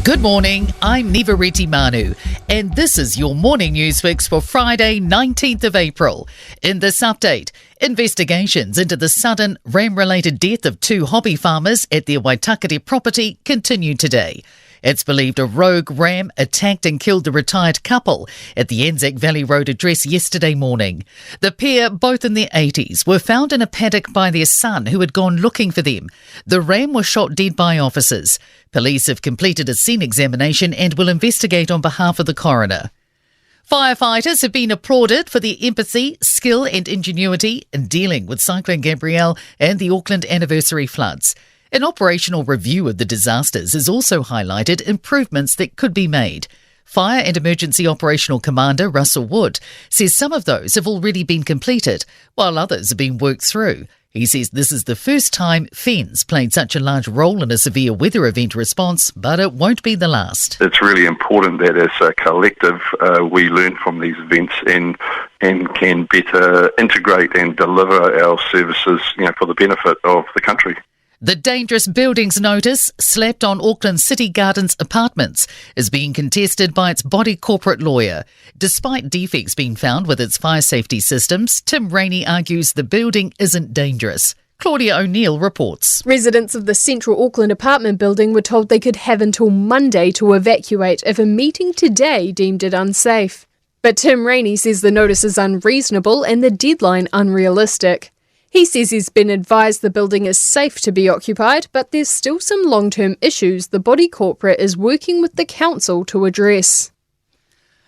Good morning, I'm Nivareti Manu, and this is your morning news fix for Friday, 19th of April. In this update, investigations into the sudden ram-related death of two hobby farmers at their Waitakere property continue today. It's believed a rogue ram attacked and killed the retired couple at the Anzac Valley Road address yesterday morning. The pair, both in their 80s, were found in a paddock by their son who had gone looking for them. The ram was shot dead by officers. Police have completed a scene examination and will investigate on behalf of the coroner. Firefighters have been applauded for their empathy, skill and ingenuity in dealing with Cyclone Gabrielle and the Auckland anniversary floods. An operational review of the disasters has also highlighted improvements that could be made. Fire and Emergency Operational Commander Russell Wood says some of those have already been completed, while others have been worked through. He says this is the first time FENS played such a large role in a severe weather event response, but it won't be the last. It's really important that as a collective we learn from these events and can better integrate and deliver our services, for the benefit of the country. The dangerous buildings notice slapped on Auckland City Gardens apartments is being contested by its body corporate lawyer. Despite defects being found with its fire safety systems, Tim Rainey argues the building isn't dangerous. Claudia O'Neill reports. Residents of the central Auckland apartment building were told they could have until Monday to evacuate if a meeting today deemed it unsafe. But Tim Rainey says the notice is unreasonable and the deadline unrealistic. He says he's been advised the building is safe to be occupied, but there's still some long-term issues the body corporate is working with the council to address.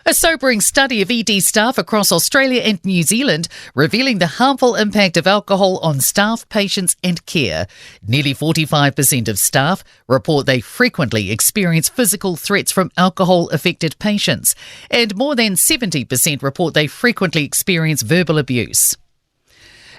A sobering study of ED staff across Australia and New Zealand revealing the harmful impact of alcohol on staff, patients and care. Nearly 45% of staff report they frequently experience physical threats from alcohol-affected patients, and more than 70% report they frequently experience verbal abuse.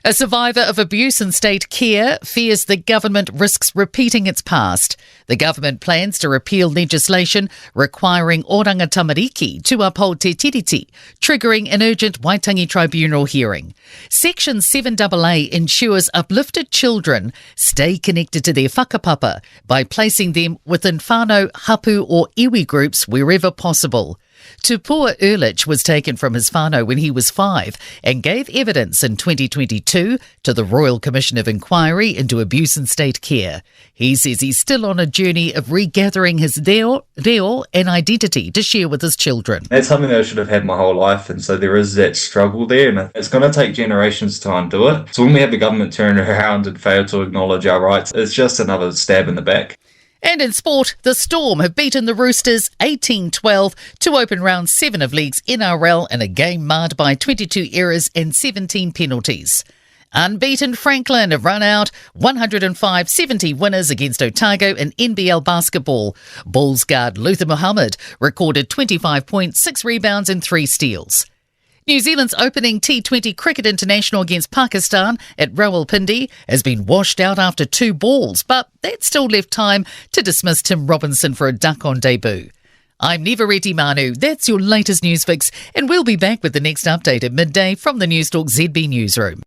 A survivor of abuse in state care fears the government risks repeating its past. The government plans to repeal legislation requiring oranga tamariki to uphold te tiriti, triggering an urgent Waitangi Tribunal hearing. Section 7AA ensures uplifted children stay connected to their whakapapa by placing them within whānau, hapu or iwi groups wherever possible. Tupua Ehrlich was taken from his whānau when he was 5 and gave evidence in 2022 to the Royal Commission of Inquiry into Abuse in State Care. He says he's still on a journey of regathering his reo and identity to share with his children. That's something that I should have had my whole life, and so there is that struggle there, and it's going to take generations to undo it. So when we have the government turn around and fail to acknowledge our rights, it's just another stab in the back. And in sport, the Storm have beaten the Roosters 18-12 to open round 7 of League's NRL in a game marred by 22 errors and 17 penalties. Unbeaten Franklin have run out 105-70 winners against Otago in NBL basketball. Bulls guard Luther Muhammad recorded 25 points, 6 rebounds and 3 steals. New Zealand's opening T20 cricket international against Pakistan at Rawalpindi has been washed out after 2 balls, but that still left time to dismiss Tim Robinson for a duck-on debut. I'm Nivareti Manu. That's your latest news fix, and we'll be back with the next update at midday from the Newstalk ZB newsroom.